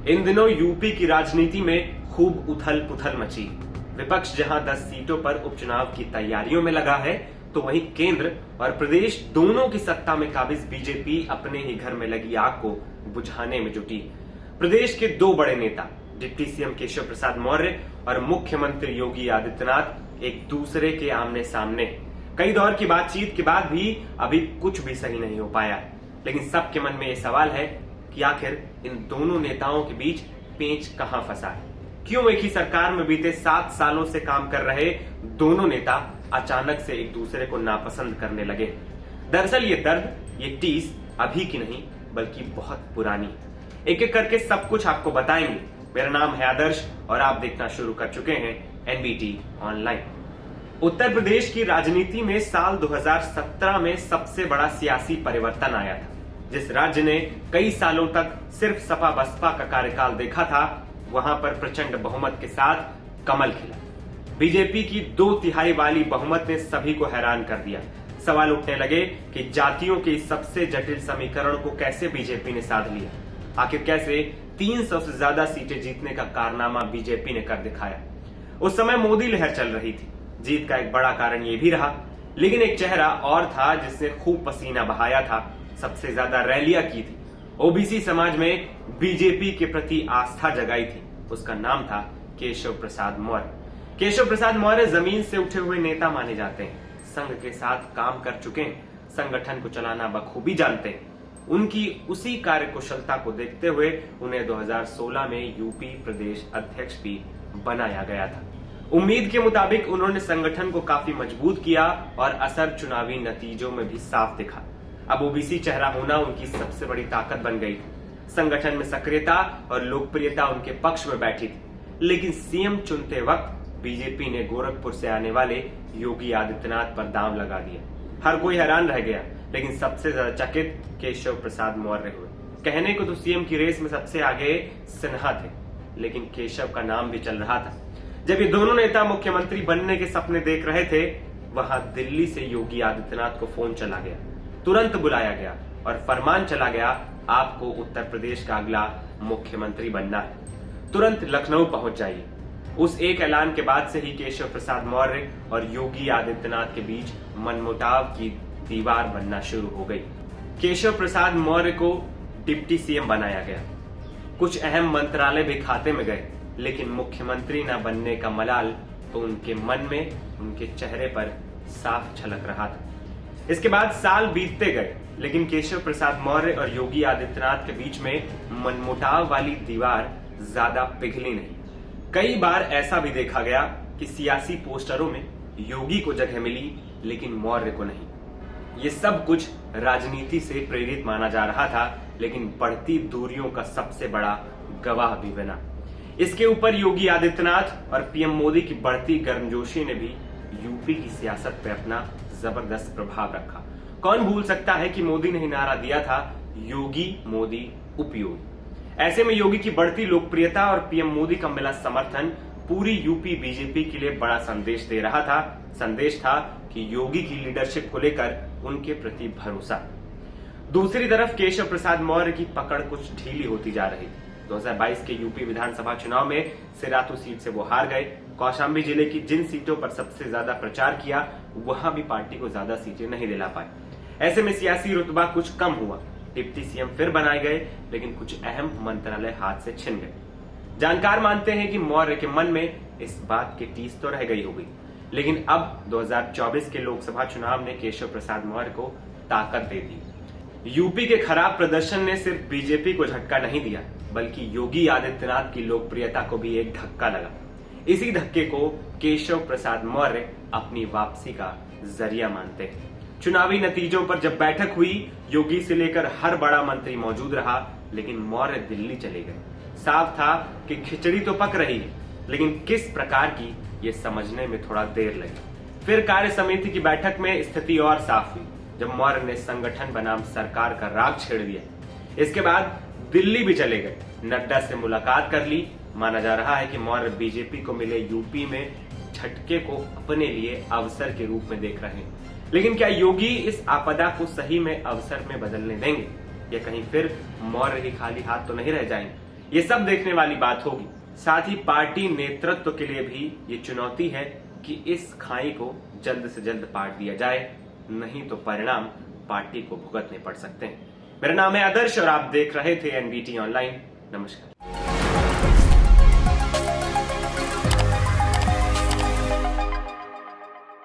इन दिनों यूपी की राजनीति में खूब उथल पुथल मची। विपक्ष जहां 10 सीटों पर उपचुनाव की तैयारियों में लगा है, तो वहीं केंद्र और प्रदेश दोनों की सत्ता में काबिज बीजेपी अपने ही घर में लगी आग को बुझाने में जुटी। प्रदेश के दो बड़े नेता डिप्टी सीएम केशव प्रसाद मौर्य और मुख्यमंत्री योगी आदित्यनाथ एक दूसरे के आमने सामने। कई दौर की बातचीत के बाद भी अभी कुछ भी सही नहीं हो पाया, लेकिन सबके मन में यह सवाल है कि आखिर इन दोनों नेताओं के बीच पेंच कहां फंसा है। क्यों एक ही सरकार में बीते 7 सालों से काम कर रहे दोनों नेता अचानक से एक दूसरे को नापसंद करने लगे। दरअसल ये दर्द, ये टीस अभी की नहीं बल्कि बहुत पुरानी। एक एक करके सब कुछ आपको बताएंगे। मेरा नाम है आदर्श और आप देखना शुरू कर चुके हैं एनबीटी ऑनलाइन। उत्तर प्रदेश की राजनीति में साल 2017 में सबसे बड़ा सियासी परिवर्तन आया था। जिस राज्य ने कई सालों तक सिर्फ सपा बसपा का कार्यकाल देखा था, वहां पर प्रचंड बहुमत के साथ कमल खिला। बीजेपी की 2/3 वाली बहुमत ने सभी को हैरान कर दिया। सवाल उठने लगे कि जातियों के इस सबसे जटिल समीकरण को कैसे बीजेपी ने साध लिया। आखिर कैसे 300 से ज्यादा सीटें जीतने का कारनामा बीजेपी ने कर दिखाया। उस समय मोदी लहर चल रही थी। जीत का एक बड़ा कारण यह भी रहा, लेकिन एक चेहरा और था जिसने खूब पसीना बहाया था, सबसे ज्यादा रैलियां की थी, ओबीसी समाज में बीजेपी के प्रति आस्था जगाई थी। उसका नाम था केशव प्रसाद मौर्य। केशव प्रसाद मौर्य जमीन से उठे हुए नेता माने जाते हैं। संघ के साथ काम कर चुके हैं, संगठन को चलाना बखूबी जानते हैं। उनकी उसी कार्यकुशलता को देखते हुए उन्हें 2016 में यूपी प्रदेश अध्यक्ष भी बनाया गया था। उम्मीद के मुताबिक उन्होंने संगठन को काफी मजबूत किया और असर चुनावी नतीजों में भी साफ दिखा। अब ओबीसी चेहरा होना उनकी सबसे बड़ी ताकत बन गई थी। संगठन में सक्रियता और लोकप्रियता उनके पक्ष में बैठी थी। लेकिन सीएम चुनते वक्त बीजेपी ने गोरखपुर से आने वाले योगी आदित्यनाथ पर दांव लगा दिया। हर कोई हैरान रह गया, लेकिन सबसे ज्यादा चकित केशव प्रसाद मौर्य हुए। कहने को तो सीएम की रेस में सबसे आगे सिन्हा थे, लेकिन केशव का नाम भी चल रहा था। जब ये दोनों नेता मुख्यमंत्री बनने के सपने देख रहे थे, वहां दिल्ली से योगी आदित्यनाथ को फोन चला गया। तुरंत बुलाया गया और फरमान चला गया, आपको उत्तर प्रदेश का अगला मुख्यमंत्री बनना है। तुरंत लखनऊ पहुंच जाइए। उस एक ऐलान के बाद से ही केशव प्रसाद मौर्य और योगी आदित्यनाथ के बीच मनमुटाव की दीवार बनना शुरू हो गई। केशव प्रसाद मौर्य को डिप्टी सीएम बनाया गया। कुछ अहम मंत्रालय भी खाते में गए, लेकिन मुख्यमंत्री न बनने का मलाल तो उनके मन में, उनके चेहरे पर साफ झलक रहा था। इसके बाद साल बीतते गए, लेकिन केशव प्रसाद मौर्य और योगी आदित्यनाथ के बीच में मनमुटाव वाली दीवार ज्यादा पिघली नहीं। कई बार ऐसा भी देखा गया कि सियासी पोस्टरों में योगी को जगह मिली, लेकिन मौर्य को नहीं। ये सब कुछ राजनीति से प्रेरित माना जा रहा था, लेकिन बढ़ती दूरियों का सबसे बड़ा गवाह भी बना। इसके ऊपर योगी आदित्यनाथ और पीएम मोदी की बढ़ती गर्मजोशी ने भी यूपी की सियासत पे अपना जबरदस्त प्रभाव रखा। कौन भूल सकता है कि मोदी ने ही नारा दिया था, योगी मोदी उपयोगी। ऐसे में योगी की बढ़ती लोकप्रियता और पीएम मोदी का मिला समर्थन पूरी यूपी बीजेपी के लिए बड़ा संदेश दे रहा था। संदेश था कि योगी की लीडरशिप को लेकर उनके प्रति भरोसा। दूसरी तरफ केशव प्रसाद मौर्य की पकड़ कुछ ढीली होती जा रही थी। 2022 के यूपी विधानसभा चुनाव में सिराथू सीट से वो हार गए। कौशाम्बी जिले की जिन सीटों पर सबसे ज्यादा प्रचार किया, वहां भी पार्टी को ज्यादा सीटें नहीं दिला पाए। ऐसे में सियासी रुतबा कुछ कम हुआ। डिप्टी सीएम फिर बनाए गए, लेकिन कुछ अहम मंत्रालय हाथ से छिन गए। जानकार मानते हैं कि मौर्य के मन में इस बात की टीस तो रह गई होगी, लेकिन अब 2024 के लोकसभा चुनाव ने केशव प्रसाद मौर्य को ताकत दे दी। यूपी के खराब प्रदर्शन ने सिर्फ बीजेपी को झटका नहीं दिया, बल्कि योगी आदित्यनाथ की लोकप्रियता को भी एक धक्का लगा। इसी धक्के को केशव प्रसाद मौर्य अपनी वापसी का जरिया मानते हैं। चुनावी नतीजों पर जब बैठक हुई, योगी से लेकर हर बड़ा मंत्री मौजूद रहा, लेकिन मौर्य दिल्ली चले गए। साफ था कि खिचड़ी तो पक रही है, लेकिन किस प्रकार की ये समझने में थोड़ा देर लगी। फिर कार्य समिति की बैठक में स्थिति और साफ हुई, जब मौर्य ने संगठन बनाम सरकार का राग छेड़ दिया। इसके बाद दिल्ली भी चले गए, नड्डा से मुलाकात कर ली। माना जा रहा है कि मौर्य बीजेपी को मिले यूपी में झटके को अपने लिए अवसर के रूप में देख रहे हैं। लेकिन क्या योगी इस आपदा को सही में अवसर में बदलने देंगे, या कहीं फिर मौर्य ही खाली हाथ तो नहीं रह जाएंगे? ये सब देखने वाली बात होगी। साथ ही पार्टी नेतृत्व के लिए भी ये चुनौती है कि इस खाई को जल्द से जल्द पाट दिया जाए, नहीं तो परिणाम पार्टी को भुगतने पड़ सकते हैं। मेरा नाम है आदर्श और आप देख रहे थे एनबीटी ऑनलाइन। नमस्कार।